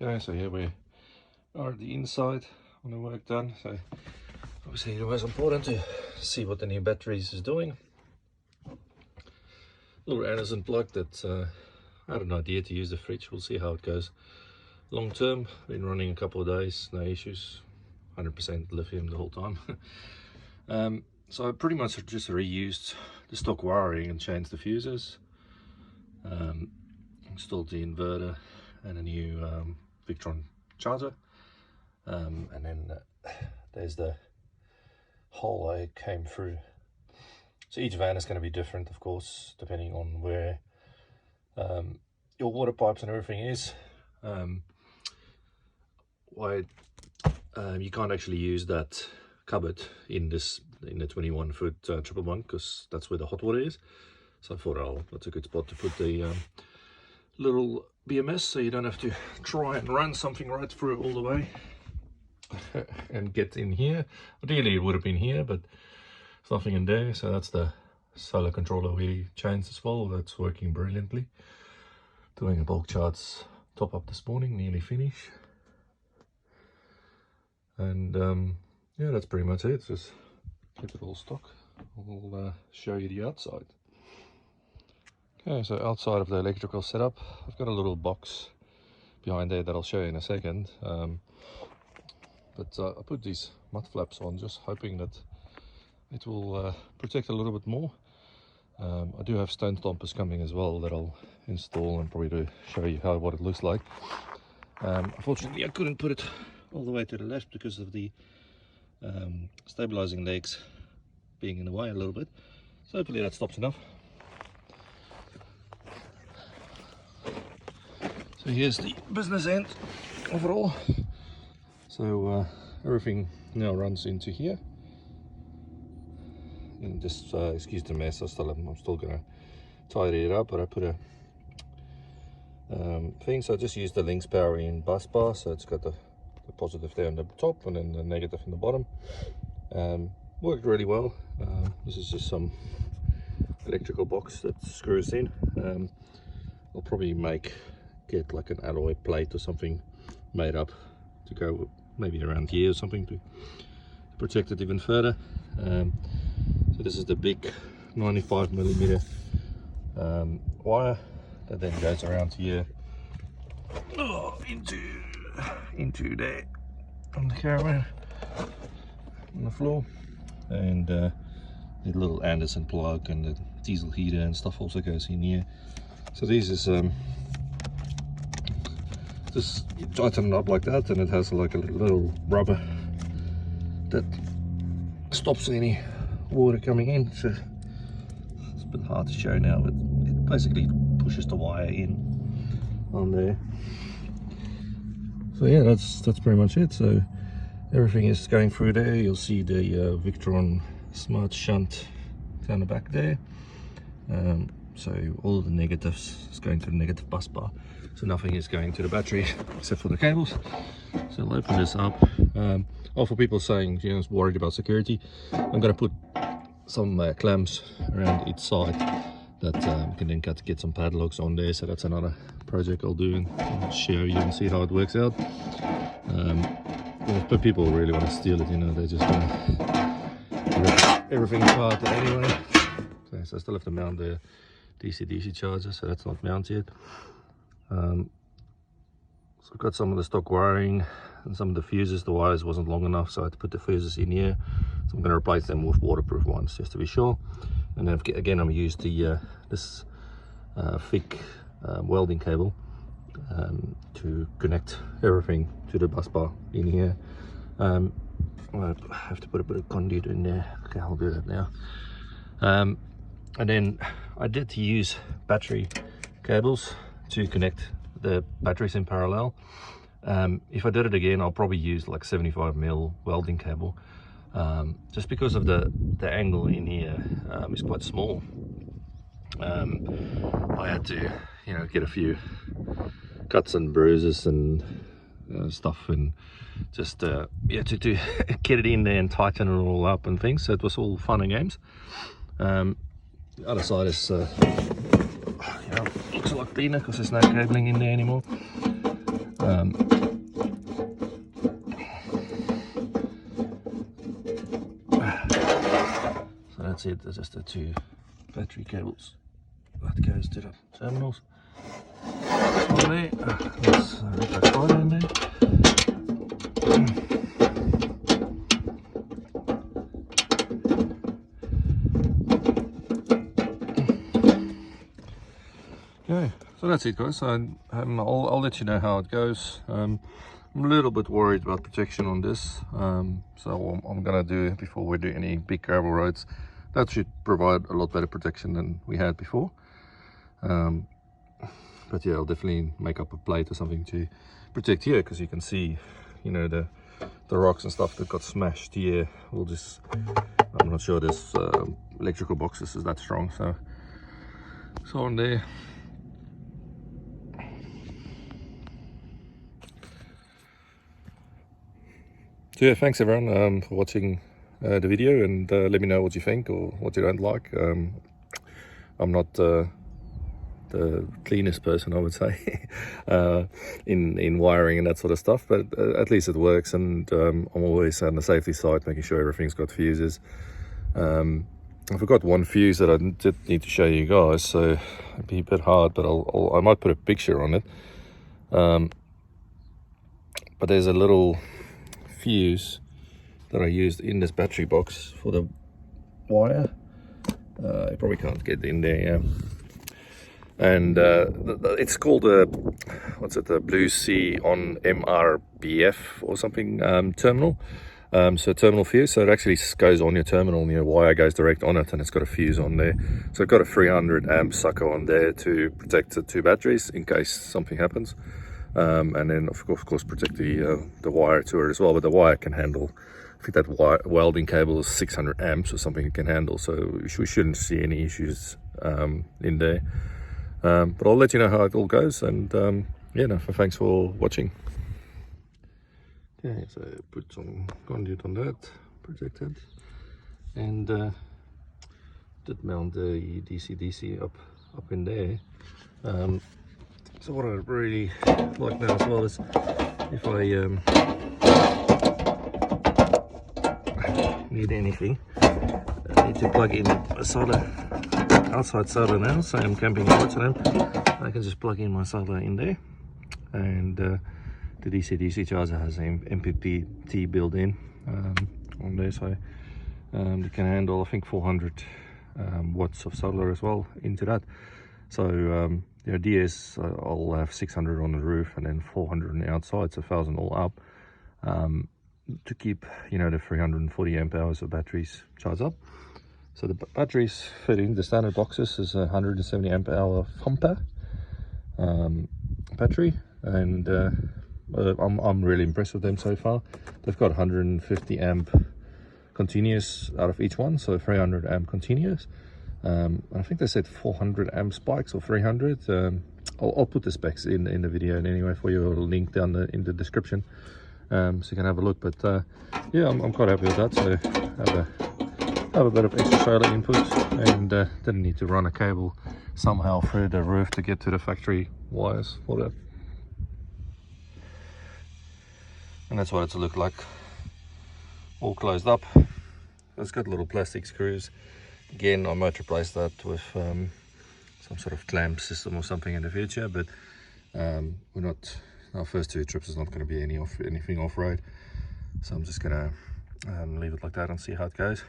Okay, so here we are at the inside on the work done. So obviously it was important to see what the new batteries is doing. Little Anderson plug that I had an idea to use the fridge. We'll see how it goes long term. Been running a couple of days, no issues, 100% lithium the whole time. So I pretty much just reused the stock wiring and changed the fuses, installed the inverter and a new Victron charger, and then there's the hole I came through. So each van is going to be different, of course, depending on where your water pipes and everything is. You can't actually use that cupboard in the 21-foot triple bunk, because that's where the hot water is. So I thought, that's a good spot to put the little BMS, so you don't have to try and run something right through all the way and get in here. Ideally it would have been here, but there's nothing in there. So that's the solar controller we changed as well. That's working brilliantly. Doing a bulk charge top up this morning, nearly finished. And yeah, that's pretty much it. Just keep it all stock. I'll show you the outside. Okay, so outside of the electrical setup, I've got a little box behind there that I'll show you in a second. But I put these mud flaps on, just hoping that it will protect a little bit more. I do have stone stompers coming as well that I'll install and probably to show you what it looks like. Unfortunately, I couldn't put it all the way to the left because of the stabilizing legs being in the way a little bit. So hopefully that stops enough. So here's the business end overall. So everything now runs into here. And just excuse the mess. I'm still gonna tidy it up, but I put a thing. So I just used the links power in bus bar. So it's got the positive there on the top and then the negative in the bottom. Worked really well. This is just some electrical box that screws in. I'll probably get like an alloy plate or something made up to go maybe around here or something to protect it even further. So this is the big 95mm wire that then goes around here into there on the caravan on the floor, and the little Anderson plug and the diesel heater and stuff also goes in here. So this is just you tighten it up like that, and it has like a little rubber that stops any water coming in. So it's a bit hard to show now, but it basically pushes the wire in on there. So yeah, that's pretty much it. So everything is going through there. You'll see the Victron smart shunt down the back there. So all the negatives is going to the negative bus bar, so nothing is going to the battery except for the cables. So I'll open this up. For people saying, worried about security, I'm going to put some clamps around each side that can then get some padlocks on there. So that's another project I'll do and show you and see how it works out. But people really want to steal it, they're just going to rip everything apart anyway. So I still have to mount the DC charger, so that's not mounted. So I've got some of the stock wiring and some of the fuses. The wires wasn't long enough, so I had to put the fuses in here. So I'm going to replace them with waterproof ones just to be sure. And then again, I'm going to use this thick welding cable to connect everything to the bus bar in here. I have to put a bit of conduit in there. Okay, I'll do that now. And then I did use battery cables to connect the batteries in parallel. If I did it again, I'll probably use like 75mm welding cable, just because of the angle in here is quite small. I had to get a few cuts and bruises and stuff, and just to get it in there and tighten it all up and things. So it was all fun and games. The other side is looks a lot cleaner because there's no cabling in there anymore. it, there's just the 2 battery cables that goes to the terminals. On there, let's rig that spider in there. Okay, so that's it, guys. I'll let you know how it goes. I'm a little bit worried about protection on this, so I'm gonna do, before we do any big gravel roads, that should provide a lot better protection than we had before. But yeah, I'll definitely make up a plate or something to protect here, because you can see, you know, the rocks and stuff that got smashed here. We'll just, I'm not sure this electrical boxes is that strong, so on there. So yeah, thanks everyone for watching the video, and let me know what you think or what you don't like. I'm not the cleanest person, I would say, in wiring and that sort of stuff, but at least it works, and I'm always on the safety side, making sure everything's got fuses. I forgot one fuse that I did need to show you guys, so it'd be a bit hard, but I might put a picture on it. But there's a little fuse that I used in this battery box for the wire. You probably can't get in there, yeah. And it's called what's it, the Blue Sea on MRBF or something terminal. So terminal fuse, so it actually goes on your terminal and your wire goes direct on it, and it's got a fuse on there. So I've got a 300 amp sucker on there to protect the 2 batteries in case something happens. And then of course protect the wire to it as well, but the wire can handle, I think that welding cable is 600 amps or something it can handle, so we shouldn't see any issues in there. But I'll let you know how it all goes, and yeah, no, thanks for watching. Okay, so put some conduit on that, protected, and did mount the DC up in there. So what I really like now as well is, if I need anything, I need to plug in a solder, outside solder now. So I'm camping out today, I can just plug in my solder in there, and the DC charger has an MPPT built in on there, so it can handle, I think, 400 watts of solder as well into that. So the idea is I'll have 600 on the roof and then 400 on the outside, so 1000 all up, to keep, you know, the 340 amp hours of batteries charged up. So the batteries fit in the standard boxes is a 170 amp hour thumper battery, and I'm really impressed with them so far. They've got 150 amp continuous out of each one, so 300 amp continuous. I think they said 400 amp spikes or 300. I'll put the specs in the video, and anyway for you, I'll link down in the description, so you can have a look. But yeah, I'm quite happy with that. So have a bit of extra solar input, and didn't need to run a cable somehow through the roof to get to the factory wires for that. And that's what it's looked like, all closed up. It's got little plastic screws. Again, I might replace that with some sort of clamp system or something in the future, but we're not, our first 2 trips is not going to be anything off-road, so I'm just going to leave it like that and see how it goes.